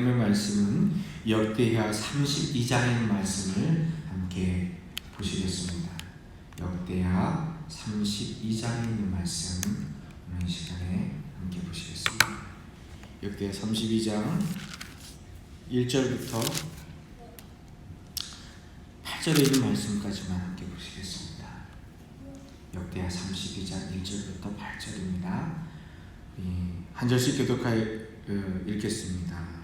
오늘 말씀은 역대하 32장의 말씀을 함께 보시겠습니다. 역대하 32장에 있는 말씀 오늘 시간에 함께 보시겠습니다. 역대하 32장 1절부터 8절에 있는 말씀까지만 함께 보시겠습니다. 역대하 32장 1절부터 8절입니다. 한 절씩 교독하여 읽겠습니다.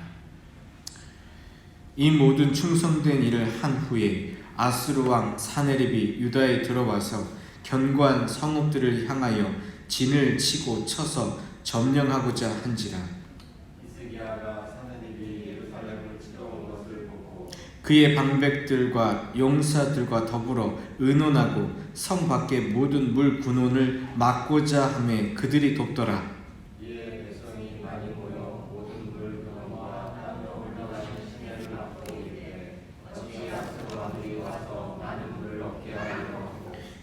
이 모든 충성된 일을 한 후에 아수르 왕 사네립이 유다에 들어와서 견고한 성읍들을 향하여 진을 치고 쳐서 점령하고자 한지라. 히스기야가 사네립이 예루살렘을 치러온 것을 보고 그의 방백들과 용사들과 더불어 의논하고 성 밖의 모든 물 군원을 막고자 하매 그들이 돕더라.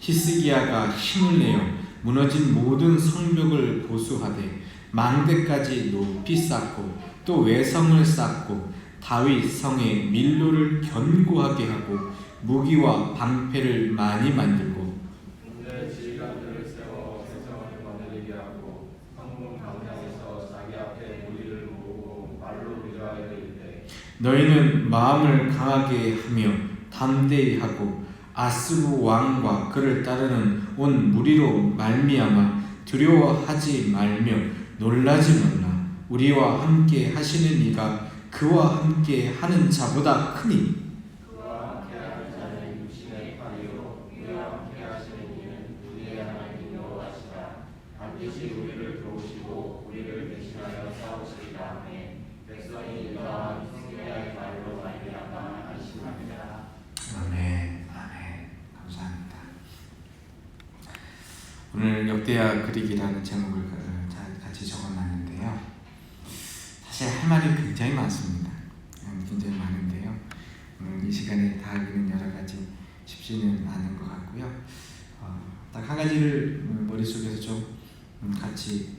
히스기야가 힘을 내어 무너진 모든 성벽을 보수하되 망대까지 높이 쌓고 또 외성을 쌓고 다윗 성에 밀로를 견고하게 하고 무기와 방패를 많이 만들고 군대 지휘관들을 세워 세성을 거느리게 하고 성문 광장에서 자기 앞에 무리를 모으고 말로 위로하여 이르되 너희는 마음을 강하게 하며 담대히 하고 아수르 왕과 그를 따르는 온 무리로 말미암아 두려워하지 말며 놀라지 말라. 우리와 함께 하시는 이가 그와 함께 하는 자보다 크니 그와 함께 하는 자는 육신의 팔이요 우리와 함께 하시는 이는 우리의 하나님 여호와시라. 반드시 우리를 도우시고 우리를 대신하여 싸우시리라 하매 백성이 유다와 히스기야의 말로 말미암아 안심합니다. 아멘. 감사합니다. 오늘 역대하 그리기라는 제목을 같이 적어놨는데요. 사실 할 말이 굉장히 많습니다. 굉장히 많은데요. 이 시간에 다 하기는 여러 가지 쉽지는 않은 것 같고요. 딱 한 가지를 머릿속에서 좀 같이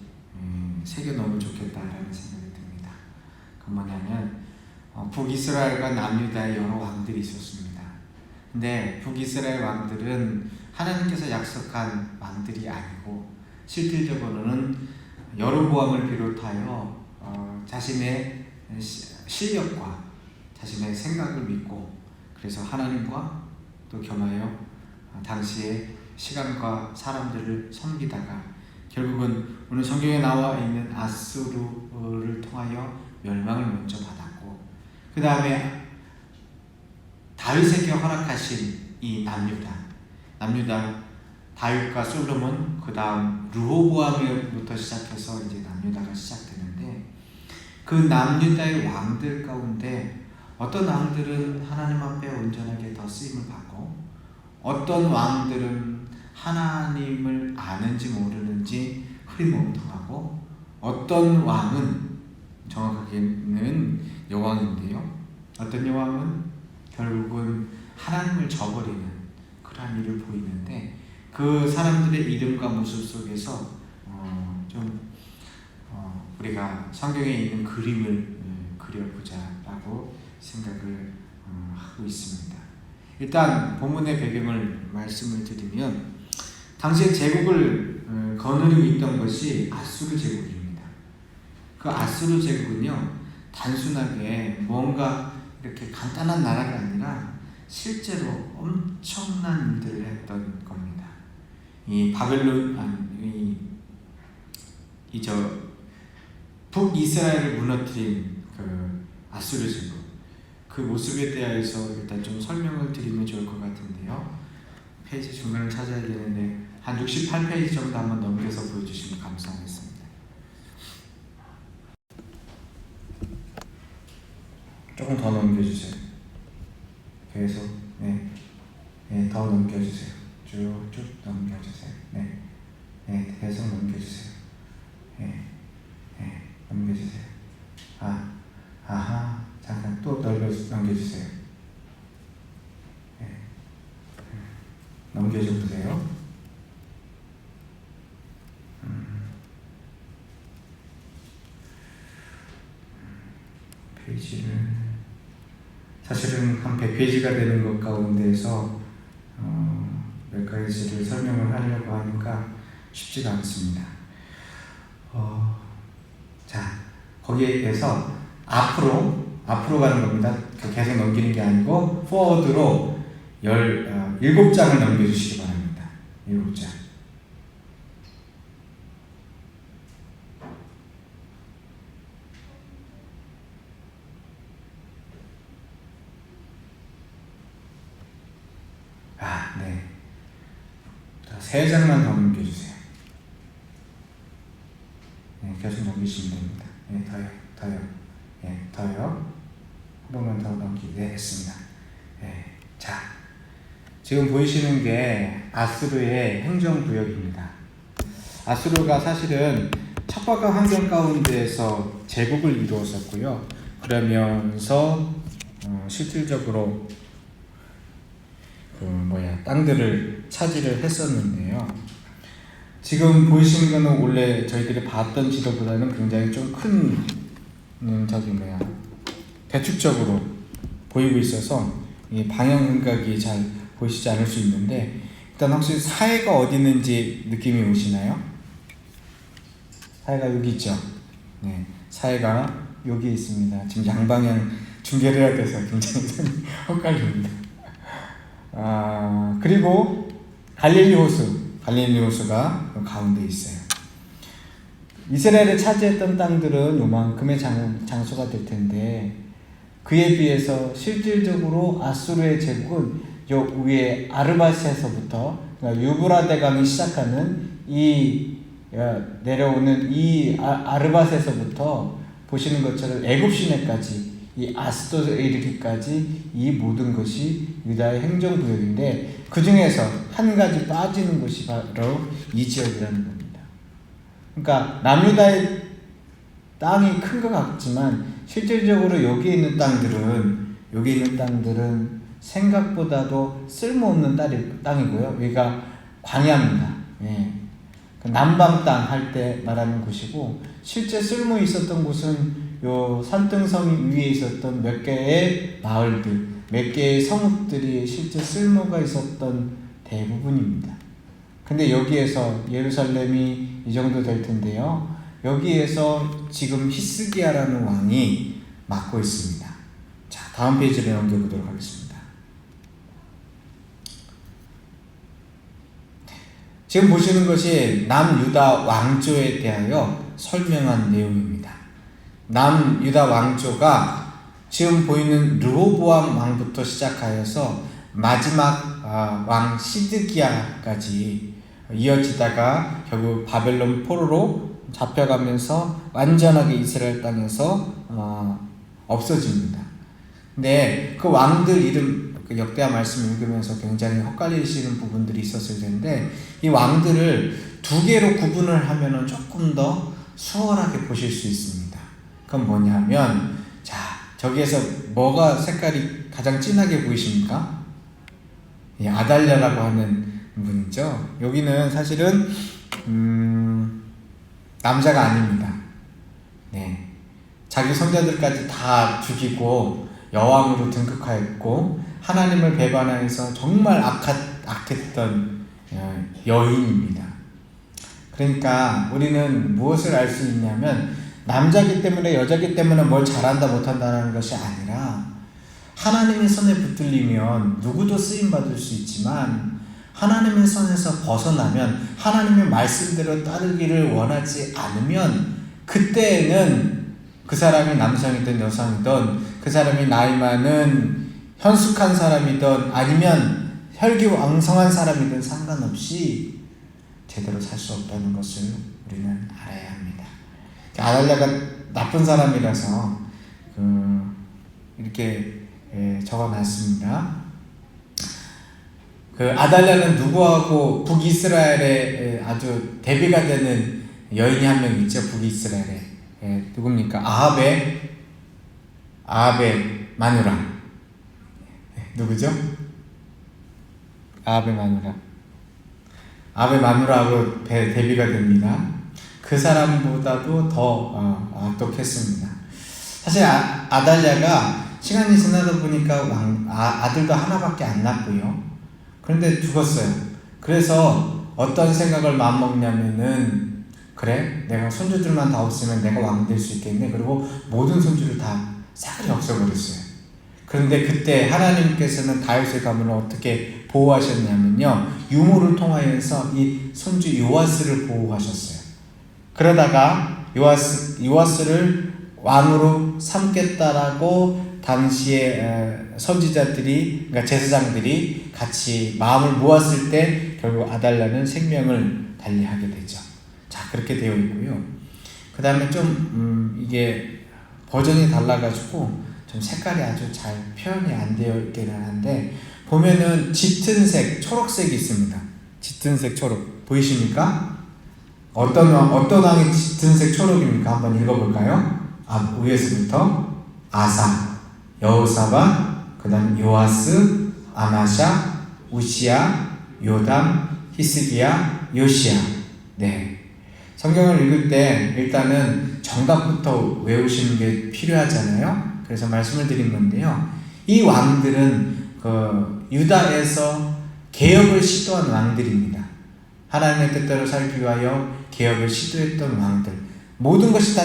새겨놓으면 좋겠다라는 생각이 듭니다. 그 뭐냐면 북이스라엘과 남유다의 여러 왕들이 있었습니다. 근데 북이스라엘 왕들은 하나님께서 약속한 왕들이 아니고 실질적으로는 여로보암을 비롯하여 자신의 실력과 자신의 생각을 믿고 그래서 하나님과 또 겸하여 당시의 시간과 사람들을 섬기다가 결국은 오늘 성경에 나와 있는 아수르를 통하여 멸망을 먼저 받았고 그 다음에 다윗에게 허락하신 이 남유다 다윗과 솔로몬 그 다음 르호보암부터 시작해서 이제 남유다가 시작되는데 그 남유다의 왕들 가운데 어떤 왕들은 하나님 앞에 온전하게 더 쓰임을 받고 어떤 왕들은 하나님을 아는지 모르는지 흐리멍텅하고 어떤 왕은 정확하게는 여왕인데요. 어떤 여왕은 결국은 하나님을 저버리는 그러한 일을 보이는데 그 사람들의 이름과 모습 속에서 우리가 성경에 있는 그림을 그려보자라고 생각을 하고 있습니다. 일단 본문의 배경을 말씀을 드리면 당시에 제국을 거느리고 있던 것이 아수르 제국입니다. 그 아수르 제국은요 단순하게 뭔가 이렇게 간단한 나라가 아니라 실제로 엄청난 일들을 했던 겁니다. 이 북이스라엘을 무너뜨린 그 아수르 제국 그 모습에 대해서 일단 좀 설명을 드리면 좋을 것 같은데요. 페이지 중간을 찾아야 되는데 한 68페이지 정도 한번 넘겨서 보여주시면 감사하겠습니다. 조금 더 넘겨주세요. 계속 더 넘겨주세요. 쭉쭉 넘겨주세요. 계속 넘겨주세요. 넘겨주세요. 잠깐 또 넘겨주세요. 넘겨줘 보세요. 페이지 페이지를 사실은 한 100페이지가 되는 것 가운데서 몇 가지를 설명을 하려고 하니까 쉽지가 않습니다. 자, 거기에서 앞으로 가는 겁니다. 계속 넘기는 게 아니고 forward로 7장을 넘겨주시기 바랍니다. 7장. 네. 자, 3장만 더 넘겨주세요. 네, 계속 넘기시면 됩니다. 네, 더요. 네, 더요. 한 번만 더 넘기게 했습니다. 네, 자, 지금 보이시는 게 아수르의 행정구역입니다. 아수르가 사실은 척박한 환경 가운데에서 제국을 이루었었고요. 그러면서 실질적으로 땅들을 차지를 했었는데요. 지금 보이시는 거는 원래 저희들이 봤던 지도보다는 굉장히 좀 큰 대축적으로 보이고 있어서 이 방향 감각이 잘 보이시지 않을 수 있는데, 일단 혹시 사해가 어디 있는지 느낌이 오시나요? 사해가 여기 있죠? 네, 사해가 여기 있습니다. 지금 양방향 중계를 해야 돼서 굉장히 헷갈립니다. 그리고 갈릴리 호수가 가운데 있어요. 이스라엘을 차지했던 땅들은 요만큼의 장소가 될 텐데, 그에 비해서 실질적으로 아수르의 제국은 요 위에 아르바스에서부터, 그러니까 유브라데 강이 시작하는 내려오는 이 아르바스에서부터 보시는 것처럼 애굽 시내까지, 이 아스도에 이르기까지 이 모든 것이 유다의 행정구역인데, 그 중에서 한 가지 빠지는 곳이 바로 이 지역이라는 겁니다. 그러니까 남유다의 땅이 큰 것 같지만 실질적으로 여기 있는 땅들은 생각보다도 쓸모없는 땅이고요. 여기가 광야입니다. 예. 남방 땅 할 때 말하는 곳이고, 실제 쓸모 있었던 곳은 요 산등성 위에 있었던 몇 개의 마을들, 몇 개의 성읍들이 실제 쓸모가 있었던 대부분입니다. 근데 여기에서 예루살렘이 이 정도 될 텐데요. 여기에서 지금 히스기야라는 왕이 맡고 있습니다. 자, 다음 페이지를 넘겨보도록 하겠습니다. 지금 보시는 것이 남유다 왕조에 대하여 설명한 내용입니다. 남유다 왕조가 지금 보이는 르호보암 왕부터 시작하여서 마지막 왕 시드기야까지 이어지다가 결국 바벨론 포로로 잡혀가면서 완전하게 이스라엘 땅에서 없어집니다. 근데 그 왕들 이름, 그 역대하 말씀 읽으면서 굉장히 헷갈리시는 부분들이 있었을 텐데, 이 왕들을 두 개로 구분을 하면은 조금 더 수월하게 보실 수 있습니다. 그건 뭐냐면, 자, 저기에서 뭐가 색깔이 가장 진하게 보이십니까? 이 아달랴라고 하는 분이죠. 여기는 사실은 남자가 아닙니다. 네, 자기 손자들까지 다 죽이고 여왕으로 등극하였고 하나님을 배반하여서 정말 악했던 여인입니다. 그러니까 우리는 무엇을 알 수 있냐면, 남자기 때문에 여자기 때문에 뭘 잘한다 못한다는 것이 아니라, 하나님의 손에 붙들리면 누구도 쓰임받을 수 있지만, 하나님의 손에서 벗어나면, 하나님의 말씀대로 따르기를 원하지 않으면, 그때는 그 사람이 남성이든 여성이든, 그 사람이 나이 많은 현숙한 사람이든 아니면 혈기왕성한 사람이든 상관없이 제대로 살 수 없다는 것을 우리는 알아야 합니다. 아달랴가 나쁜 사람이라서 이렇게 적어놨습니다. 그 아달랴는 누구하고 북이스라엘에 아주 대비가 되는 여인이 한 명 있죠. 북이스라엘에 누굽니까? 아합의 마누라. 누구죠? 아합의 마누라하고 대비가 됩니다. 그 사람보다도 더 악독했습니다. 사실 아달랴가 시간이 지나다 보니까 아들도 하나밖에 안 낳고요. 그런데 죽었어요. 그래서 어떤 생각을 마음먹냐면은, 그래, 내가 손주들만 다 없으면 내가 왕 될 수 있겠네. 그리고 모든 손주를 다 싹을 없애버렸어요. 그런데 그때 하나님께서는 다윗의 가문을 어떻게 보호하셨냐면요, 유모를 통하여서 이 손주 요아스를 보호하셨어요. 그러다가 요아스를 왕으로 삼겠다라고 당시에 선지자들이, 그러니까 제사장들이 같이 마음을 모았을 때 결국 아달랴는 생명을 달리하게 되죠. 자, 그렇게 되어 있고요. 그 다음에 좀 이게 버전이 달라가지고 좀 색깔이 아주 잘 표현이 안 되어 있기는 한데, 보면은 짙은 색, 초록색이 있습니다. 짙은 색, 초록 보이십니까? 어떤 왕이 짙은 색 초록입니까? 한번 읽어볼까요? 위에서부터 아사, 여호사밧, 그 다음 요아스, 아마샤, 우시야, 요담, 히스기야, 요시야. 네. 성경을 읽을 때 일단은 정답부터 외우시는 게 필요하잖아요. 그래서 말씀을 드린 건데요. 이 왕들은 유다에서 개혁을 시도한 왕들입니다. 하나님의 뜻대로 살기 위하여 개혁을 시도했던 왕들. 모든 것이 다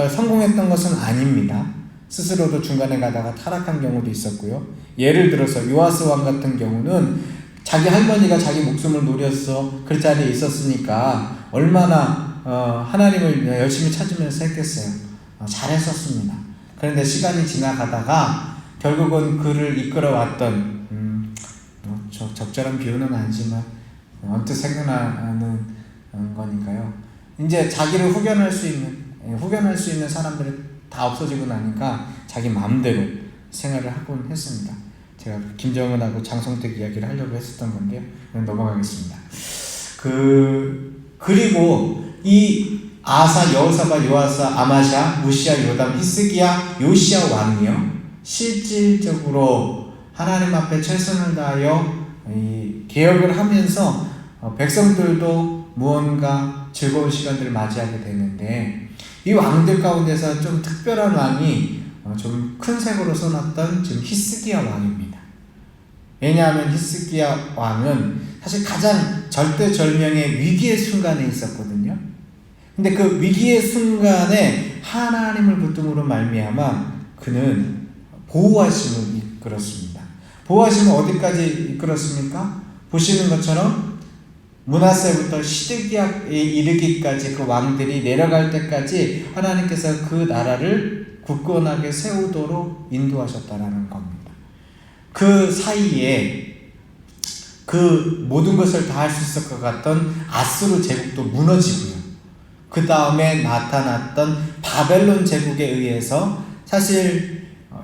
성공했던 것은 아닙니다. 스스로도 중간에 가다가 타락한 경우도 있었고요. 예를 들어서 요아스 왕 같은 경우는 자기 할머니가 자기 목숨을 노려서 그 자리에 있었으니까 얼마나 하나님을 열심히 찾으면서 했겠어요. 잘했었습니다. 그런데 시간이 지나가다가 결국은 그를 이끌어왔던 적절한 비유는 아니지만 언뜻 생각나는 거니까요. 이제 자기를 후견할 수 있는 사람들이 다 없어지고 나니까 자기 마음대로 생활을 하곤 했습니다. 제가 김정은하고 장성택 이야기를 하려고 했었던 건데요. 넘어가겠습니다. 그리고 이 아사, 여호사밧, 요아스, 아마샤, 우시야, 요담, 히스기야, 요시야 왕이요, 실질적으로 하나님 앞에 최선을 다하여 개혁을 하면서 백성들도 무언가 즐거운 시간들을 맞이하게 되는데, 이 왕들 가운데서 좀 특별한 왕이 좀 큰 색으로 써놨던 지금 히스기야 왕입니다. 왜냐하면 히스기야 왕은 사실 가장 절대절명의 위기의 순간에 있었거든요. 근데 그 위기의 순간에 하나님을 붙듦으로 말미암아 그는 보호하심을 이끌었습니다. 보호하심을 어디까지 이끌었습니까? 보시는 것처럼 므낫세부터 시드기야에 이르기까지 그 왕들이 내려갈 때까지 하나님께서 그 나라를 굳건하게 세우도록 인도하셨다라는 겁니다. 그 사이에 그 모든 것을 다 할 수 있을 것 같던 아수르 제국도 무너지고요. 그 다음에 나타났던 바벨론 제국에 의해서, 사실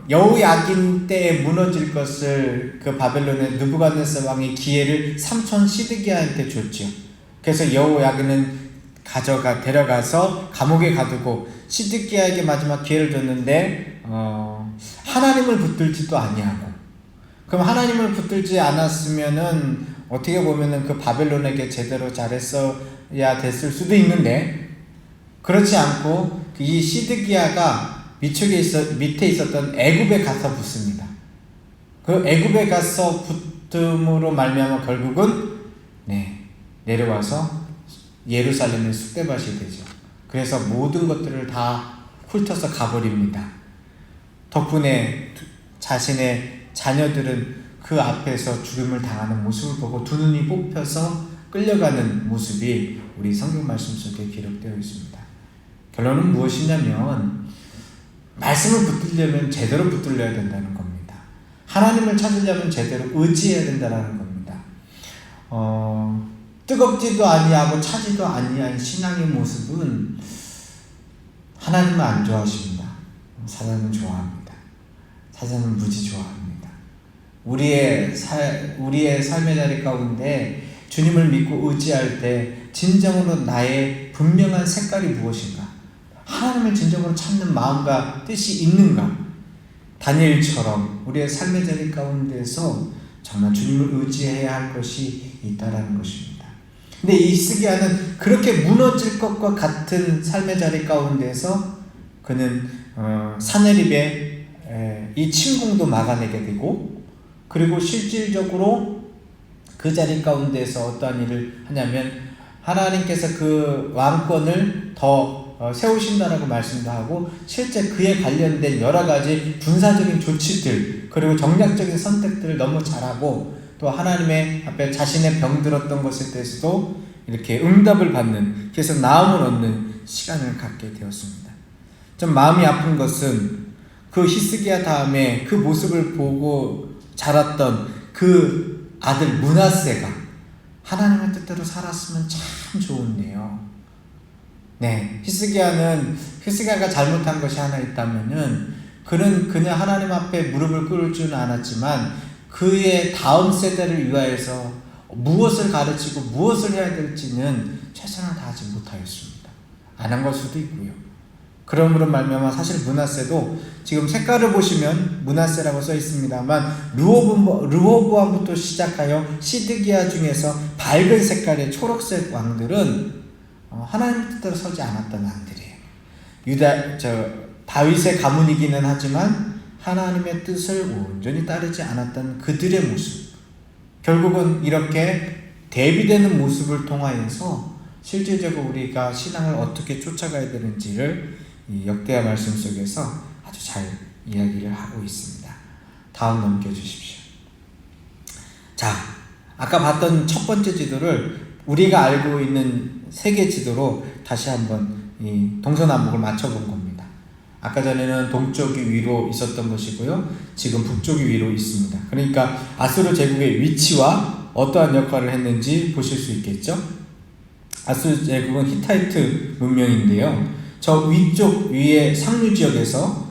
여호야긴 때에 무너질 것을 그 바벨론의 느부갓네살 왕이 기회를 삼촌 시드기야한테 줬죠. 그래서 여호야긴은 데려가서 감옥에 가두고 시드기야에게 마지막 기회를 줬는데 하나님을 붙들지도 아니하고, 그럼 하나님을 붙들지 않았으면은 어떻게 보면은 그 바벨론에게 제대로 잘했어야 됐을 수도 있는데, 그렇지 않고 이 시드기야가 밑에 있었던 애굽에 가서 붙습니다. 그 애굽에 가서 붙음으로 말미암아 결국은 내려와서 예루살렘의 쑥대밭이 되죠. 그래서 모든 것들을 다 훑어서 가버립니다. 덕분에 자신의 자녀들은 그 앞에서 죽임을 당하는 모습을 보고 두 눈이 뽑혀서 끌려가는 모습이 우리 성경 말씀 속에 기록되어 있습니다. 결론은 무엇이냐면, 말씀을 붙들려면 제대로 붙들려야 된다는 겁니다. 하나님을 찾으려면 제대로 의지해야 된다는 겁니다. 뜨겁지도 아니하고 차지도 아니한 신앙의 모습은 하나님은 안 좋아하십니다. 사단은 좋아합니다. 사단은 무지 좋아합니다. 우리의 삶의 자리 가운데 주님을 믿고 의지할 때 진정으로 나의 분명한 색깔이 무엇인가? 하나님을 진정으로 찾는 마음과 뜻이 있는가? 다니엘처럼 우리의 삶의 자리 가운데서 정말 주님을 의지해야 할 것이 있다라는 것입니다. 근데 이 히스기야는 그렇게 무너질 것과 같은 삶의 자리 가운데서 그는 사내립의 이 침공도 막아내게 되고, 그리고 실질적으로 그 자리 가운데서 어떠한 일을 하냐면 하나님께서 그 왕권을 더 세우신다라고 말씀도 하고, 실제 그에 관련된 여러 가지 군사적인 조치들 그리고 정략적인 선택들을 너무 잘하고, 또 하나님의 앞에 자신의 병들었던 것에 대해서도 이렇게 응답을 받는, 그래서 나음을 얻는 시간을 갖게 되었습니다. 좀 마음이 아픈 것은 그 히스기야 다음에 그 모습을 보고 자랐던 그 아들 므낫세가 하나님의 뜻대로 살았으면 참 좋은데요. 네, 히스기야가 잘못한 것이 하나 있다면은, 그냥 하나님 앞에 무릎을 꿇을 줄은 알았지만 그의 다음 세대를 위하여서 무엇을 가르치고 무엇을 해야 될지는 최선을 다하지 못하였습니다. 안 한 걸 수도 있고요. 그러므로 말미암아 사실 므낫세도 지금 색깔을 보시면 므낫세라고 써 있습니다만, 르호보암부터 시작하여 시드기야 중에서 밝은 색깔의 초록색 왕들은 하나님의 뜻대로 서지 않았던 왕들이에요. 다윗의 가문이기는 하지만 하나님의 뜻을 온전히 따르지 않았던 그들의 모습, 결국은 이렇게 대비되는 모습을 통하여서 실질적으로 우리가 신앙을 어떻게 쫓아가야 되는지를 이 역대하 말씀 속에서 아주 잘 이야기를 하고 있습니다. 다음 넘겨주십시오. 자, 아까 봤던 첫 번째 지도를 우리가 알고 있는 세계 지도로 다시 한번 이 동서남북을 맞춰본 겁니다. 아까 전에는 동쪽이 위로 있었던 것이고요, 지금 북쪽이 위로 있습니다. 그러니까 아수르 제국의 위치와 어떠한 역할을 했는지 보실 수 있겠죠. 아수르 제국은 히타이트 문명인데요, 저 위쪽 위에 상류 지역에서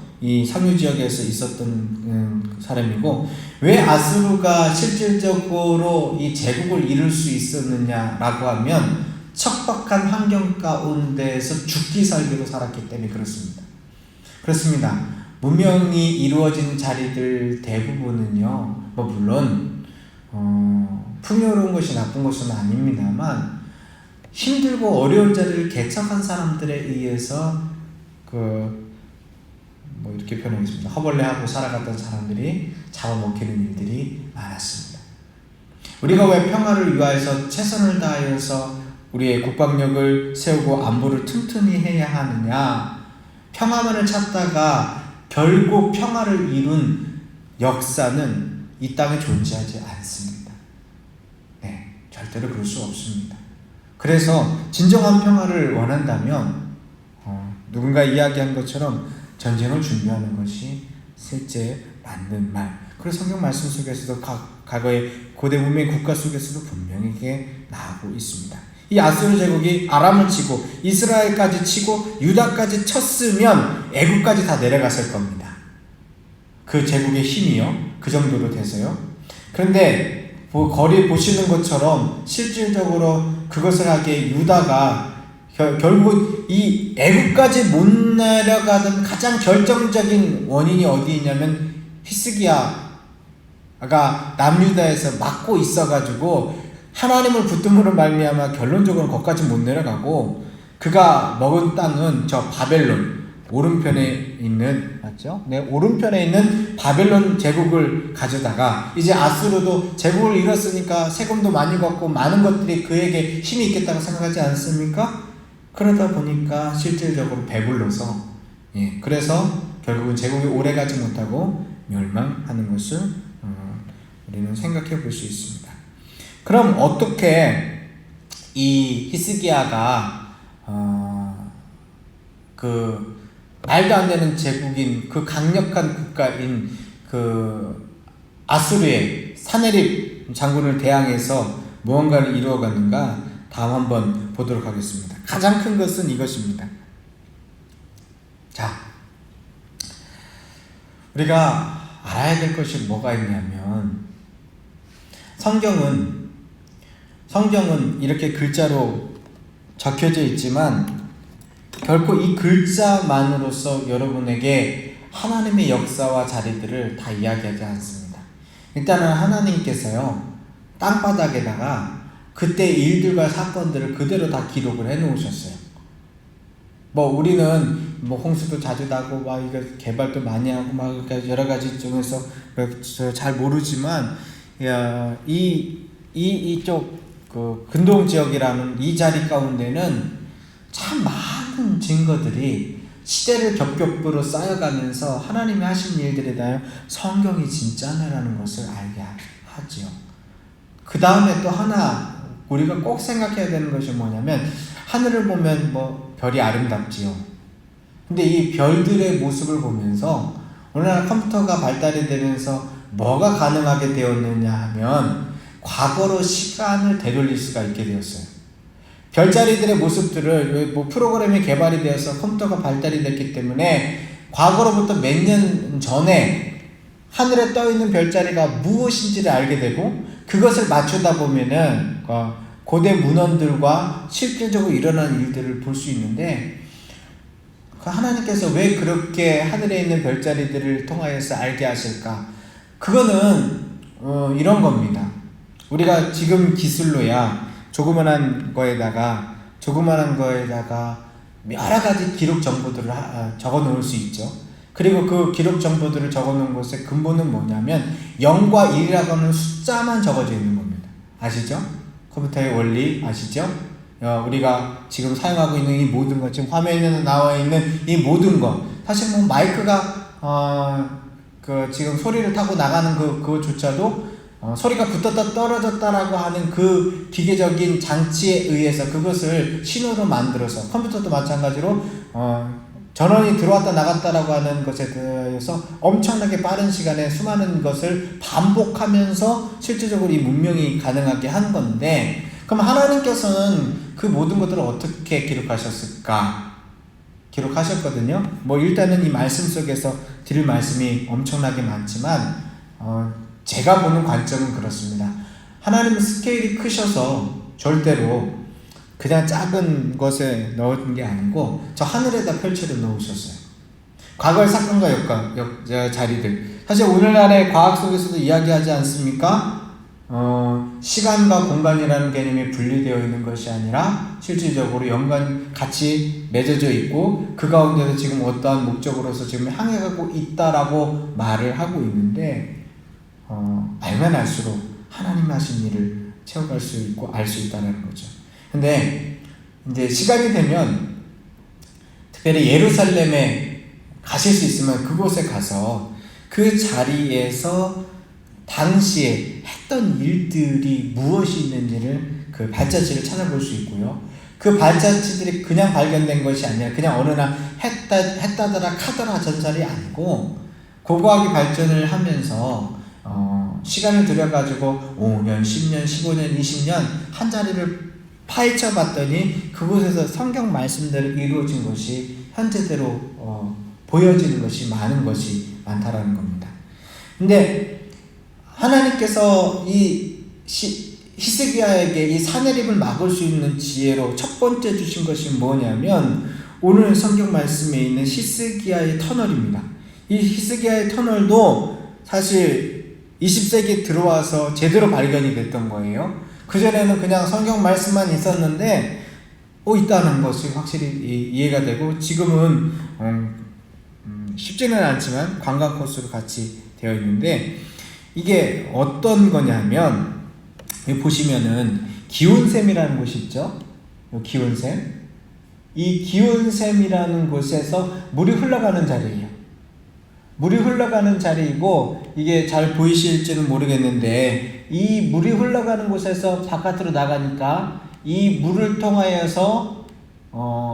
있었던 사람이고, 왜 아수르가 실질적으로 이 제국을 이룰 수 있었느냐라고 하면 척박한 환경 가운데에서 죽기 살기로 살았기 때문에 그렇습니다. 문명이 이루어진 자리들 대부분은요, 물론 풍요로운 것이 나쁜 것은 아닙니다만, 힘들고 어려운 자리를 개척한 사람들에 의해서 이렇게 표현하겠습니다. 허벌레하고 살아갔던 사람들이 잡아먹히는 일들이 많았습니다. 우리가 왜 평화를 위하여서 최선을 다하여서 우리의 국방력을 세우고 안보를 튼튼히 해야 하느냐? 평화만을 찾다가 결국 평화를 이룬 역사는 이 땅에 존재하지 않습니다. 네, 절대로 그럴 수 없습니다. 그래서 진정한 평화를 원한다면 누군가 이야기한 것처럼 전쟁을 준비하는 것이 실제 맞는 말. 그리고 성경 말씀 속에서도 과거의 고대 문명 국가 속에서도 분명히 이게 나오고 있습니다. 이 아수르 제국이 아람을 치고 이스라엘까지 치고 유다까지 쳤으면 애국까지 다 내려갔을 겁니다. 그 제국의 힘이요, 그 정도로 돼서요. 그런데 거리 보시는 것처럼 실질적으로 그것을 하기에 유다가 결국 이 애국까지 못 내려가던 가장 결정적인 원인이 어디 있냐면 히스기야가 남유다에서 막고 있어가지고 하나님을 붙듦으로 말미암아 결론적으로 거기까지 못 내려가고, 그가 먹은 땅은 저 바벨론 오른편에 있는, 맞죠? 네, 오른편에 있는 바벨론 제국을 가져다가, 이제 아수르도 제국을 잃었으니까 세금도 많이 걷고 많은 것들이 그에게 힘이 있겠다고 생각하지 않습니까? 그러다 보니까 실질적으로 배불러서, 그래서 결국은 제국이 오래가지 못하고 멸망하는 것을 우리는 생각해 볼 수 있습니다. 그럼 어떻게 이 히스기야가 그 말도 안 되는 제국인, 그 강력한 국가인 그 아수르의 사네립 장군을 대항해서 무언가를 이루어가는가? 다음 한번 보도록 하겠습니다. 가장 큰 것은 이것입니다. 자, 우리가 알아야 될 것이 뭐가 있냐면, 성경은 이렇게 글자로 적혀져 있지만 결코 이 글자만으로서 여러분에게 하나님의 역사와 자리들을 다 이야기하지 않습니다. 일단은 하나님께서요, 땅바닥에다가 그때 일들과 사건들을 그대로 다 기록을 해 놓으셨어요. 우리는 뭐 홍수도 자주 나고 막 이거 개발도 많이 하고 막 여러 가지 중에서 잘 모르지만 이쪽 그 근동 지역이라는 이 자리 가운데는 참 많은 증거들이 시대를 겹겹으로 쌓여가면서 하나님이 하신 일들에 대하여 성경이 진짜네라는 것을 알게 하지요. 그 다음에 또 하나 우리가 꼭 생각해야 되는 것이 뭐냐면, 하늘을 보면 뭐 별이 아름답지요. 근데 이 별들의 모습을 보면서 오늘날 컴퓨터가 발달이 되면서 뭐가 가능하게 되었느냐 하면 과거로 시간을 되돌릴 수가 있게 되었어요. 별자리들의 모습들을 뭐 프로그램이 개발이 되어서 컴퓨터가 발달이 됐기 때문에 과거로부터 몇 년 전에 하늘에 떠 있는 별자리가 무엇인지를 알게 되고, 그것을 맞추다 보면은 고대 문헌들과 실질적으로 일어난 일들을 볼 수 있는데, 하나님께서 왜 그렇게 하늘에 있는 별자리들을 통하여서 알게 하실까? 그거는 이런 겁니다. 우리가 지금 기술로야 조그만한 거에다가 여러 가지 기록 정보들을 적어 놓을 수 있죠. 그리고 그 기록 정보들을 적어 놓은 것의 근본은 뭐냐면 0과 1이라고 하는 숫자만 적어져 있는 겁니다. 아시죠? 컴퓨터의 원리 아시죠? 우리가 지금 사용하고 있는 이 모든 것, 지금 화면에 나와 있는 이 모든 것, 사실 뭐 마이크가 지금 소리를 타고 나가는 그것조차도 소리가 붙었다 떨어졌다라고 하는 그 기계적인 장치에 의해서 그것을 신호로 만들어서, 컴퓨터도 마찬가지로 전원이 들어왔다 나갔다라고 하는 것에 대해서 엄청나게 빠른 시간에 수많은 것을 반복하면서 실질적으로 이 문명이 가능하게 한 건데, 그럼 하나님께서는 그 모든 것들을 어떻게 기록하셨을까? 기록하셨거든요. 뭐 일단은 이 말씀 속에서 드릴 말씀이 엄청나게 많지만 제가 보는 관점은 그렇습니다. 하나님은 스케일이 크셔서 절대로 그냥 작은 것에 넣은 게 아니고 저 하늘에다 펼쳐져 놓으셨어요. 과거의 사건과 자리들, 사실 오늘날의 과학 속에서도 이야기하지 않습니까? 시간과 공간이라는 개념이 분리되어 있는 것이 아니라 실질적으로 연관 같이 맺어져 있고 그 가운데서 지금 어떠한 목적으로서 지금 향해가고 있다라고 말을 하고 있는데, 알면 알수록 하나님 하신 일을 채워갈 수 있고 알 수 있다는 거죠. 근데 이제 시간이 되면 특별히 예루살렘에 가실 수 있으면 그곳에 가서 그 자리에서 당시에 했던 일들이 무엇이 있는지를 그 발자취를 찾아볼 수 있고요. 그 발자취들이 그냥 발견된 것이 아니라 그냥 어느 날 했다더라 카더라 전설이 아니고 고고하게 발전을 하면서 시간을 들여가지고 5년, 10년, 15년, 20년 한 자리를 파헤쳐 봤더니 그곳에서 성경 말씀대로 이루어진 것이 현재대로 보여지는 것이 많다라는 겁니다. 근데 하나님께서 이 히스기야에게 이 산헤립을 막을 수 있는 지혜로 첫 번째 주신 것이 뭐냐면 오늘 성경 말씀에 있는 히스기야의 터널입니다. 이 히스기야의 터널도 사실 20세기 들어와서 제대로 발견이 됐던 거예요. 그전에는 그냥 성경 말씀만 있었는데 있다는 것이 확실히 이해가 되고, 지금은 쉽지는 않지만 관광 코스로 같이 되어 있는데, 이게 어떤 거냐면 여기 보시면은 기온샘이라는 곳이 있죠. 기온샘. 이 기온샘이라는 곳에서 물이 흘러가는 자리예요. 물이 흘러가는 자리이고, 이게 잘 보이실지는 모르겠는데 이 물이 흘러가는 곳에서 바깥으로 나가니까 이 물을 통하여서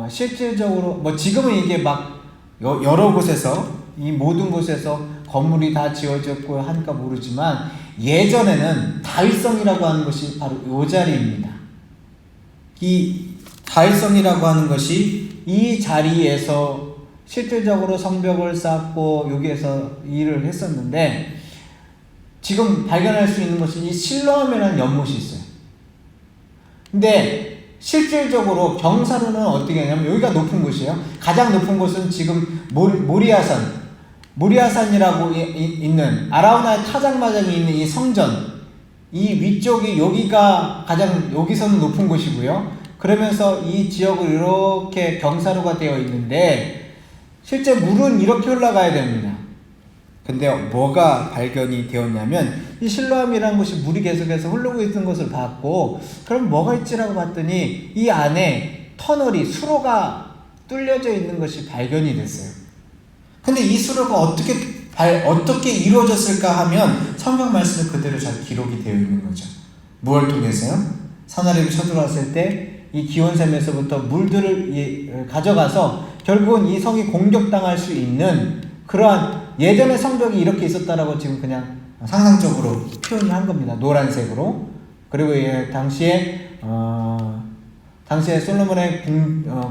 실질적으로 뭐 지금은 이게 막 여러 곳에서 이 모든 곳에서 건물이 다 지어졌고 하니까 모르지만 예전에는 다윗성이라고 하는 것이 바로 이 자리입니다. 이 다윗성이라고 하는 것이 이 자리에서 실질적으로 성벽을 쌓고 여기에서 일을 했었는데, 지금 발견할 수 있는 것은 이 실로암이라는 연못이 있어요. 근데 실질적으로 경사로는 어떻게 하냐면 여기가 높은 곳이에요. 가장 높은 곳은 지금 모리아산이라고 있는 아라우나의 타작마장이 있는 이 성전, 이 위쪽이 여기가 여기서는 높은 곳이고요. 그러면서 이 지역을 이렇게 경사로가 되어 있는데, 실제 물은 이렇게 흘러가야 됩니다. 근데 뭐가 발견이 되었냐면 이 실로암이라는 곳이 물이 계속해서 흐르고 있는 것을 봤고, 그럼 뭐가 있지라고 봤더니 이 안에 터널이 수로가 뚫려져 있는 것이 발견이 됐어요. 근데 이 수로가 어떻게 이루어졌을까 하면 성경 말씀에 그대로 잘 기록이 되어 있는 거죠. 무엇을 통해서요? 사나림이 쳐들어왔을 때 이 기온샘에서부터 물들을 가져가서 결국은 이 성이 공격당할 수 있는 그러한 예전의 성벽이 이렇게 있었다라고 지금 그냥 상상적으로 표현을 한 겁니다. 노란색으로. 그리고 당시에 솔로몬의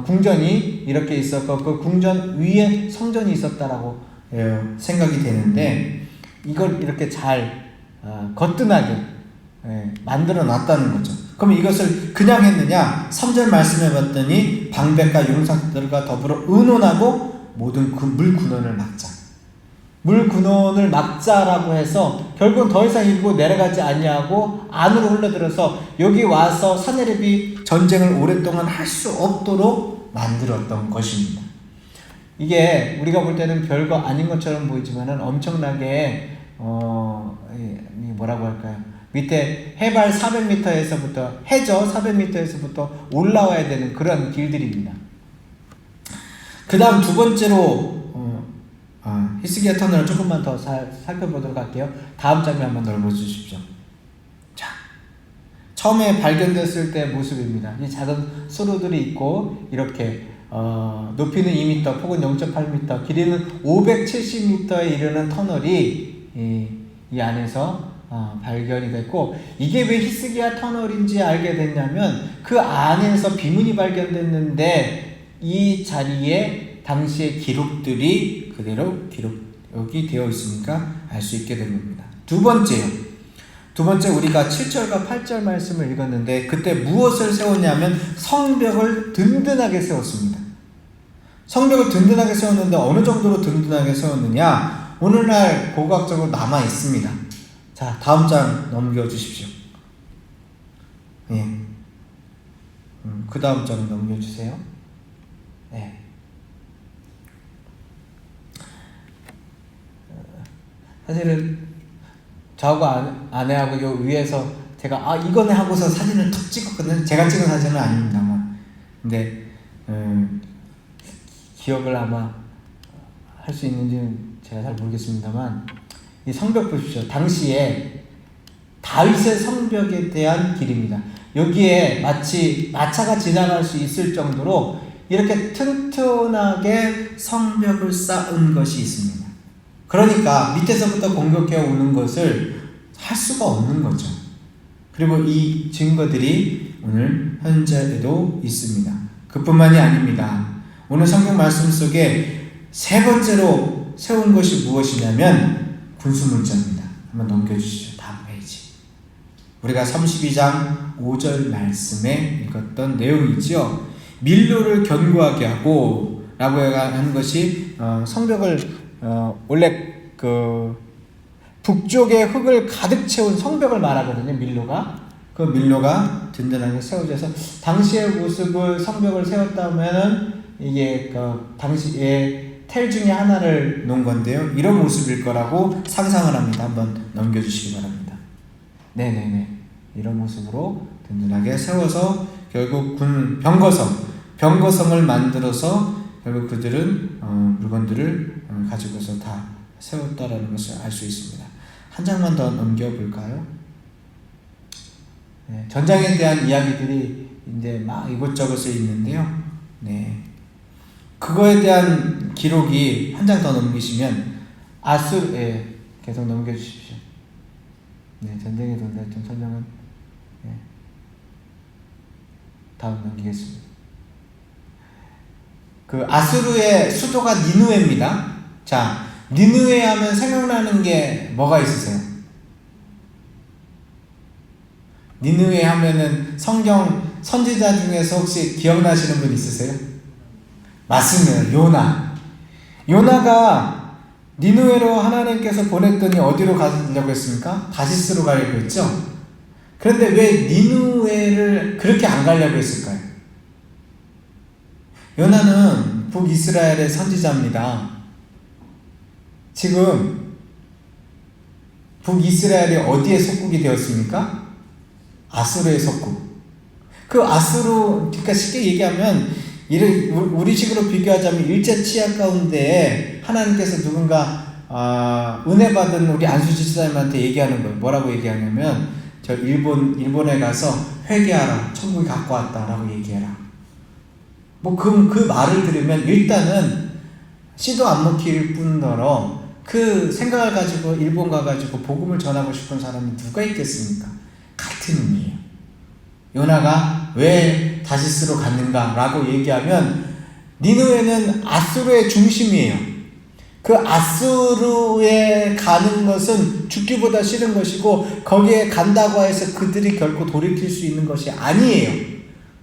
궁전이 이렇게 있었고 그 궁전 위에 성전이 있었다라고 생각이 되는데, 이걸 이렇게 잘 거뜬하게 만들어 놨다는 거죠. 그럼 이것을 그냥 했느냐? 3절 말씀해 봤더니 방백과 용사들과 더불어 의논하고 모든 그 물 군원을 막자. 물 군원을 막자라고 해서 결국은 더 이상 이고 내려가지 아니하고 안으로 흘러들어서 여기 와서 사내립이 전쟁을 오랫동안 할 수 없도록 만들었던 것입니다. 이게 우리가 볼 때는 별거 아닌 것처럼 보이지만은 엄청나게 뭐라고 할까요? 밑에 해발 400m에서부터 해저 400m에서부터 올라와야 되는 그런 길들입니다. 그 다음 두 번째로 히스기야 터널을 조금만 더 살펴보도록 할게요. 다음 장면 한번 넓어주십시오. 자, 처음에 발견됐을 때 모습입니다. 이 작은 수로들이 있고 이렇게 높이는 2m 혹은 0.8m, 길이는 570m에 이르는 터널이 이 안에서 발견이 됐고, 이게 왜 히스기야 터널인지 알게 됐냐면 그 안에서 비문이 발견됐는데 이 자리에 당시의 기록들이 그대로 기록이 되어 있으니까 알 수 있게 된 겁니다. 두 번째 우리가 7절과 8절 말씀을 읽었는데 그때 무엇을 세웠냐면 성벽을 든든하게 세웠습니다. 성벽을 든든하게 세웠는데 어느 정도로 든든하게 세웠느냐? 오늘날 고고학적으로 남아 있습니다. 자, 다음 장 넘겨주십시오. 예. 그 다음 장 넘겨주세요. 네. 사실은 저하고 아내하고 요 위에서 제가 이거네 하고서 사진을 툭 찍었거든요. 제가 찍은 사진은 아닙니다만. 근데 기억을 아마 할 수 있는지는 제가 잘 모르겠습니다만, 이 성벽 보십시오. 당시에 다윗의 성벽에 대한 길입니다. 여기에 마치 마차가 지나갈 수 있을 정도로 이렇게 튼튼하게 성벽을 쌓은 것이 있습니다. 그러니까 밑에서부터 공격해 오는 것을 할 수가 없는 거죠. 그리고 이 증거들이 오늘 현재에도 있습니다. 그뿐만이 아닙니다. 오늘 성경 말씀 속에 세 번째로 세운 것이 무엇이냐면 군수물자입니다. 한번 넘겨주시죠. 다음 페이지. 우리가 32장 5절 말씀에 읽었던 내용이죠. 밀로를 견고하게 하고 라고 하는 것이 성벽을 원래 그 북쪽의 흙을 가득 채운 성벽을 말하거든요. 밀로가. 그 밀로가 든든하게 세워져서 당시의 모습을 성벽을 세웠다면은 이게 그 당시에 텔 중에 하나를 놓은 건데요. 이런 모습일 거라고 상상을 합니다. 한번 넘겨주시기 바랍니다. 네네네. 이런 모습으로 든든하게 세워서 결국 병거성을 만들어서 결국 그들은 물건들을 가지고서 다 세웠다라는 것을 알 수 있습니다. 한 장만 더 넘겨볼까요? 네, 전장에 대한 이야기들이 이제 막 이곳저곳에 있는데요. 네. 그거에 대한 기록이 한 장 더 넘기시면 계속 넘겨주십시오. 네, 전쟁에 동달했던 설명은 다음 넘기겠습니다. 그 아수르의 수도가 니느웨입니다. 자, 니느웨 하면 생각나는 게 뭐가 있으세요? 니느웨 하면은 성경 선지자 중에서 혹시 기억나시는 분 있으세요? 맞습니다. 요나가 니느웨로 하나님께서 보냈더니 어디로 가려고 했습니까? 다시스로 가려고 했죠? 그런데 왜 니느웨를 그렇게 안 가려고 했을까요? 요나는 북이스라엘의 선지자입니다. 지금 북이스라엘이 어디에 속국이 되었습니까? 아수르의 속국. 그 아수르, 그러니까 쉽게 얘기하면 우리식으로 비교하자면 일제 치하 가운데 하나님께서 누군가 은혜 받은 우리 안수지 지사님한테 얘기하는 거예요. 뭐라고 얘기하냐면 저 일본에 가서 회개하라, 천국이 갖고 왔다라고 얘기해라. 뭐 그 말을 들으면 일단은 씨도 안 먹힐 뿐더러 그 생각을 가지고 일본 가가지고 복음을 전하고 싶은 사람이 누가 있겠습니까? 같은 의미예요. 요나가 왜 다시스로 갔는가 라고 얘기하면 니느웨는 아수르의 중심이에요. 그 아수르에 가는 것은 죽기보다 싫은 것이고 거기에 간다고 해서 그들이 결코 돌이킬 수 있는 것이 아니에요.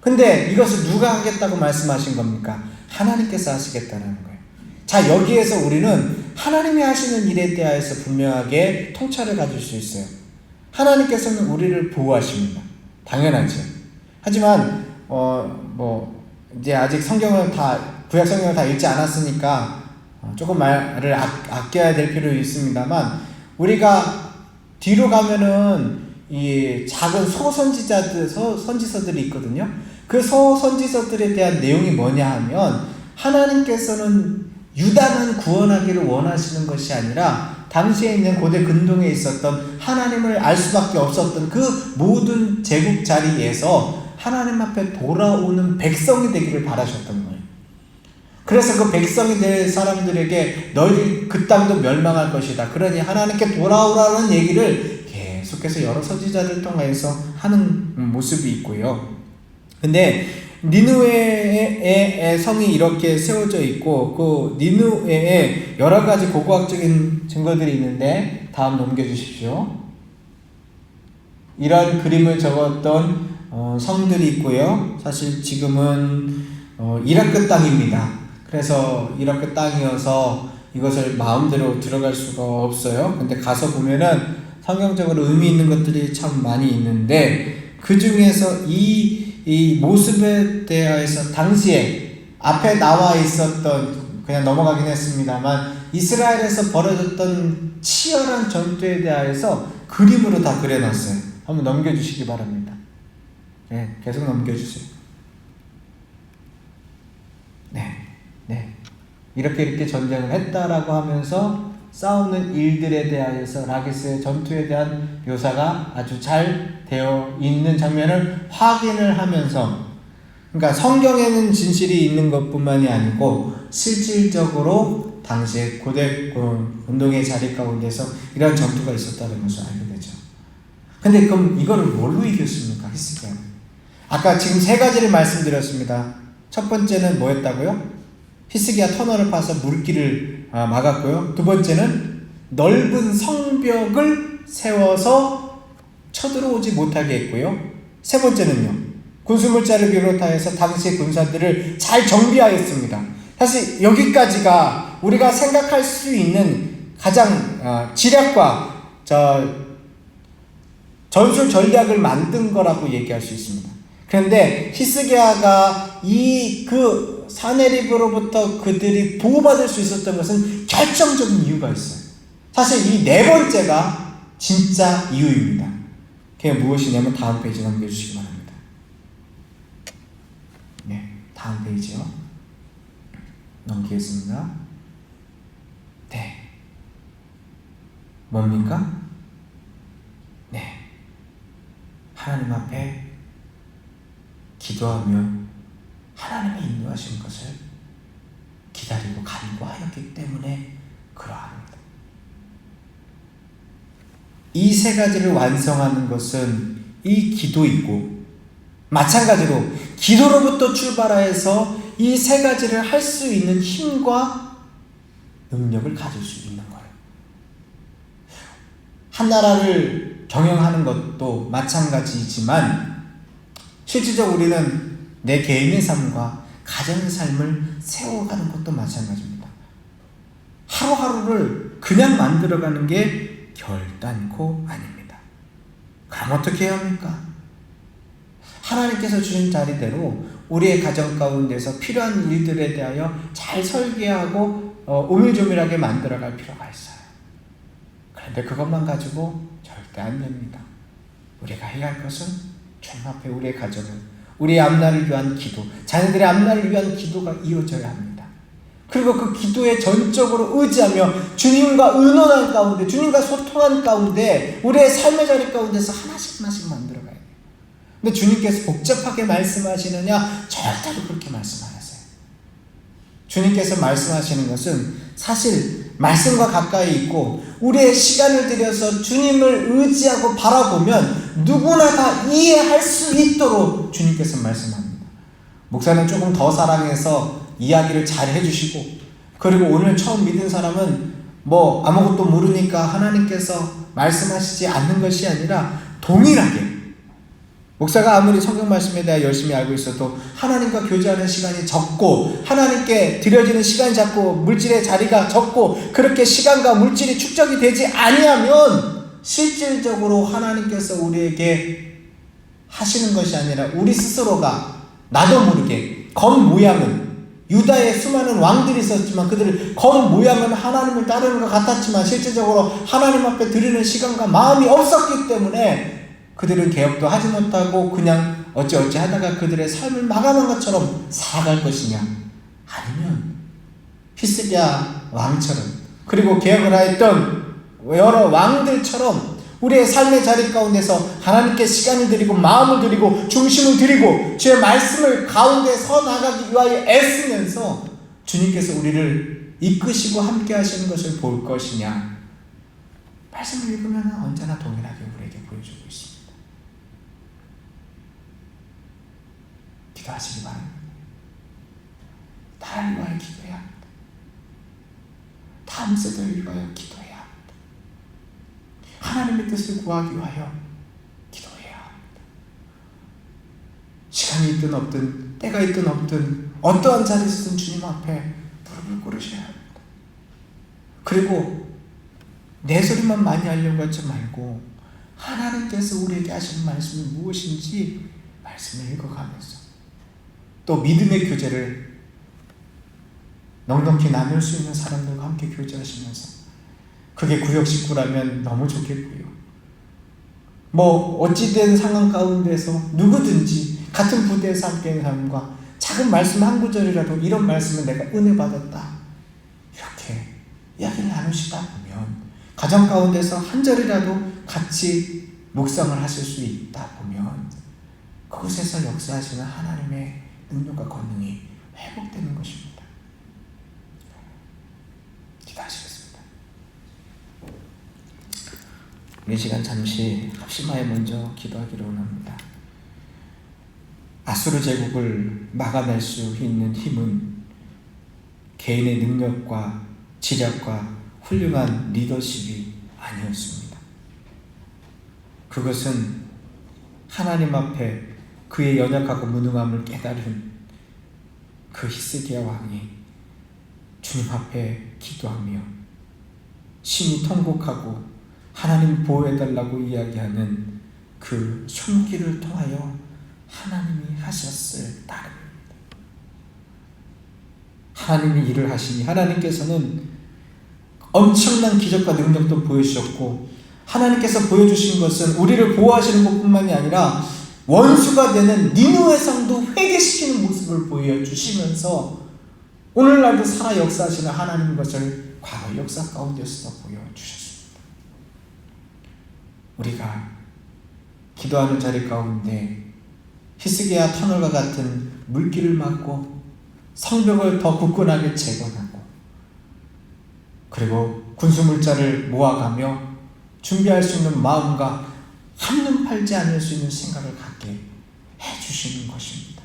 근데 이것을 누가 하겠다고 말씀하신 겁니까? 하나님께서 하시겠다는 거예요. 자, 여기에서 우리는 하나님이 하시는 일에 대하여서 분명하게 통찰을 가질 수 있어요. 하나님께서는 우리를 보호하십니다. 당연하죠. 하지만 이제 아직 성경을 구약 성경을 다 읽지 않았으니까 조금 말을 아껴야 될 필요 있습니다만, 우리가 뒤로 가면은 이 작은 선지서들이 있거든요. 그 선지서들에 대한 내용이 뭐냐 하면, 하나님께서는 유다만 구원하기를 원하시는 것이 아니라 당시에 있는 고대 근동에 있었던 하나님을 알 수밖에 없었던 그 모든 제국 자리에서 하나님 앞에 돌아오는 백성이 되기를 바라셨던 거예요. 그래서 그 백성이 될 사람들에게 너희 그 땅도 멸망할 것이다, 그러니 하나님께 돌아오라는 얘기를 계속해서 여러 선지자들 통해서 하는 모습이 있고요. 근데 니느웨의 성이 이렇게 세워져 있고, 그 니느웨에 여러 가지 고고학적인 증거들이 있는데, 다음 넘겨주십시오. 이런 그림을 적었던 성들이 있고요. 사실 지금은 이라크 땅입니다. 그래서 이라크 땅이어서 이것을 마음대로 들어갈 수가 없어요. 근데 가서 보면은 성경적으로 의미 있는 것들이 참 많이 있는데, 그 중에서 이 모습에 대해서 당시에 앞에 나와 있었던, 그냥 넘어가긴 했습니다만, 이스라엘에서 벌어졌던 치열한 전투에 대해서 그림으로 다 그려놨어요. 한번 넘겨주시기 바랍니다. 네, 계속 넘겨주세요. 네. 이렇게 전쟁을 했다라고 하면서 싸우는 일들에 대하여서 라기스의 전투에 대한 묘사가 아주 잘 되어 있는 장면을 확인을 하면서, 그러니까 성경에는 진실이 있는 것뿐만이 아니고 실질적으로 당시에 고대 운동의 자리 가운데서 이런 전투가 있었다는 것을 알게 되죠. 근데 그럼 이거를 뭘로 이겼습니까? 히스기야는. 아까 지금 세 가지를 말씀드렸습니다. 첫 번째는 뭐였다고요? 히스기야 터널을 파서 물길을 막았고요. 두 번째는 넓은 성벽을 세워서 쳐들어오지 못하게 했고요. 세 번째는요, 군수물자를 비롯하여서 당시의 군사들을 잘 정비하였습니다. 사실 여기까지가 우리가 생각할 수 있는 가장 지략과 전술 전략을 만든 거라고 얘기할 수 있습니다. 그런데 히스기야가 그 사네립으로부터 그들이 보호받을 수 있었던 것은 결정적인 이유가 있어요. 사실 이 네 번째가 진짜 이유입니다. 그게 무엇이냐면, 다음 페이지 넘겨주시기 바랍니다. 네, 다음 페이지요. 넘기겠습니다. 네. 뭡니까? 네. 하나님 앞에 기도하며 하나님의 인도하신 것을 기다리고 간구하였기 때문에 그러합니다. 이 세 가지를 완성하는 것은 이 기도이고, 마찬가지로 기도로부터 출발해서 이 세 가지를 할 수 있는 힘과 능력을 가질 수 있는 거예요. 한 나라를 경영하는 것도 마찬가지지만, 실질적으로 우리는 내 개인의 삶과 가정의 삶을 세워가는 것도 마찬가지입니다. 하루하루를 그냥 만들어가는 게 결단코 아닙니다. 그럼 어떻게 해야 합니까? 하나님께서 주신 자리대로 우리의 가정 가운데서 필요한 일들에 대하여 잘 설계하고 오밀조밀하게 만들어갈 필요가 있어요. 그런데 그것만 가지고 절대 안 됩니다. 우리가 해야 할 것은 주님 앞에 우리의 가정을, 우리의 앞날을 위한 기도, 자녀들의 앞날을 위한 기도가 이어져야 합니다. 그리고 그 기도에 전적으로 의지하며 주님과 의논한 가운데, 주님과 소통한 가운데 우리의 삶의 자리 가운데서 하나씩 만들어가야 돼요. 근데 주님께서 복잡하게 말씀하시느냐? 절대로 그렇게 말씀 안 하세요. 주님께서 말씀하시는 것은 사실 말씀과 가까이 있고 우리의 시간을 들여서 주님을 의지하고 바라보면 누구나 다 이해할 수 있도록 주님께서 말씀합니다. 목사는 조금 더 사랑해서 이야기를 잘 해주시고, 그리고 오늘 처음 믿은 사람은 뭐 아무것도 모르니까 하나님께서 말씀하시지 않는 것이 아니라 동일하게, 목사가 아무리 성경 말씀에 대해 열심히 알고 있어도 하나님과 교제하는 시간이 적고 하나님께 드려지는 시간이 작고 물질의 자리가 적고 그렇게 시간과 물질이 축적이 되지 아니하면 실질적으로 하나님께서 우리에게 하시는 것이 아니라 우리 스스로가 나도 모르게 겉모양은, 유다의 수많은 왕들이 있었지만 그들의 겉모양은 하나님을 따르는 것 같았지만 실질적으로 하나님 앞에 드리는 시간과 마음이 없었기 때문에 그들은 개혁도 하지 못하고 그냥 어찌어찌 하다가 그들의 삶을 마감한 것처럼 살아갈 것이냐, 아니면 히스기야 왕처럼, 그리고 개혁을 하였던 여러 왕들처럼 우리의 삶의 자리 가운데서 하나님께 시간을 드리고 마음을 드리고 중심을 드리고 주의 말씀을 가운데 서 나가기 위하여 애쓰면서 주님께서 우리를 이끄시고 함께 하시는 것을 볼 것이냐. 말씀을 읽으면 언제나 동일하게 우리에게 보여주고 있습니다. 기도하시기 바랍니다. 나를 위하여 기도해야 합니다. 다음 세대를 위하여 기도해야 합니다. 하나님의 뜻을 구하기 위하여 기도해야 합니다. 시간이 있든 없든 때가 있든 없든 어떠한 자리에서든 주님 앞에 무릎을 꿇으셔야 합니다. 그리고 내 소리만 많이 하려고 하지 말고 하나님께서 우리에게 하시는 말씀이 무엇인지 말씀을 읽어가면서 또 믿음의 교제를 넉넉히 나눌 수 있는 사람들과 함께 교제하시면서, 그게 구역 식구라면 너무 좋겠고요. 뭐 어찌된 상황 가운데서 누구든지 같은 부대에서 함께하는 사람과 작은 말씀 한 구절이라도 이런 말씀을 내가 은혜 받았다 이렇게 이야기를 나누시다 보면, 가정 가운데서 한 절이라도 같이 묵상을 하실 수 있다 보면 그곳에서 역사하시는 하나님의 능력과 권능이 회복되는 것입니다. 기도하시겠습니다. 우리 시간 잠시 합심하여 먼저 기도하기로 원합니다. 아수르 제국을 막아낼 수 있는 힘은 개인의 능력과 지략과 훌륭한 리더십이 아니었습니다. 그것은 하나님 앞에 그의 연약하고 무능함을 깨달은 그 히스기야 왕이 주님 앞에 기도하며 심히 통곡하고 하나님 보호해달라고 이야기하는 그 손길을 통하여 하나님이 하셨을 따름입니다. 하나님이 일을 하시니 하나님께서는 엄청난 기적과 능력도 보여주셨고, 하나님께서 보여주신 것은 우리를 보호하시는 것뿐만이 아니라 원수가 되는 니느웨 성도 회개시키는 모습을 보여주시면서 오늘날도 살아 역사하시는 하나님인 것을 과거 역사 가운데서도 보여주셨습니다. 우리가 기도하는 자리 가운데 히스기야 터널과 같은 물길을 막고 성벽을 더 굳건하게 재건하고, 그리고 군수물자를 모아가며 준비할 수 있는 마음과 한눈 팔지 않을 수 있는 생각을 갖게 해주시는 것입니다.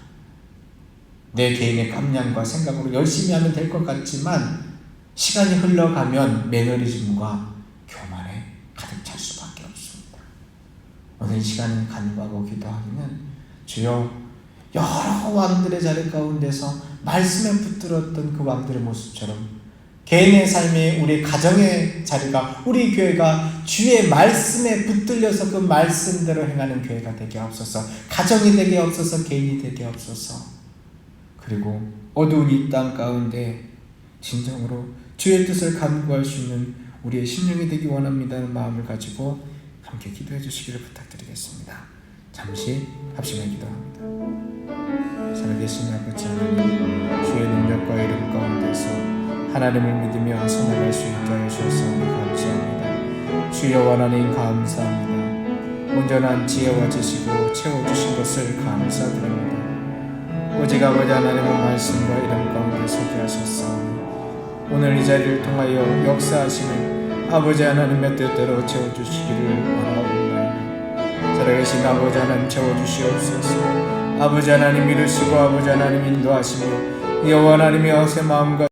내 개인의 깜냥과 생각으로 열심히 하면 될 것 같지만 시간이 흘러가면 매너리즘과 교만에 가득 찰 수밖에 없습니다. 오늘 이 시간을 간구하고 기도하기는 주여, 여러 왕들의 자리 가운데서 말씀에 붙들었던 그 왕들의 모습처럼 개인의 삶에, 우리 가정의 자리가, 우리 교회가 주의 말씀에 붙들려서 그 말씀대로 행하는 교회가 되게 없어서, 가정이 되게 없어서, 개인이 되게 없어서, 그리고 어두운 이 땅 가운데 진정으로 주의 뜻을 간구할 수 있는 우리의 심령이 되기 원합니다는 마음을 가지고 함께 기도해 주시기를 부탁드리겠습니다. 잠시 합심해 기도합니다. 살아계신 아버지 하나님, 주의 능력과 이름 가운데서 하나님을 믿으며 선택할 수 있게 하여 주셔서 감사합니다. 주여 하나님 감사합니다. 온전한 지혜와 지식으로 채워주신 것을 감사드립니다. 오직 아버지 하나님의 말씀과 이름 가운데 서게 하셨사오니 오늘 이 자리를 통하여 역사하시는 아버지 하나님의 뜻대로 채워주시기를 원하옵나이다. 살아계신 아버지 하나님 채워주시옵소서. 아버지 하나님 이루시고 아버지 하나님 인도하시며 여호와 하나님의 어새 마음과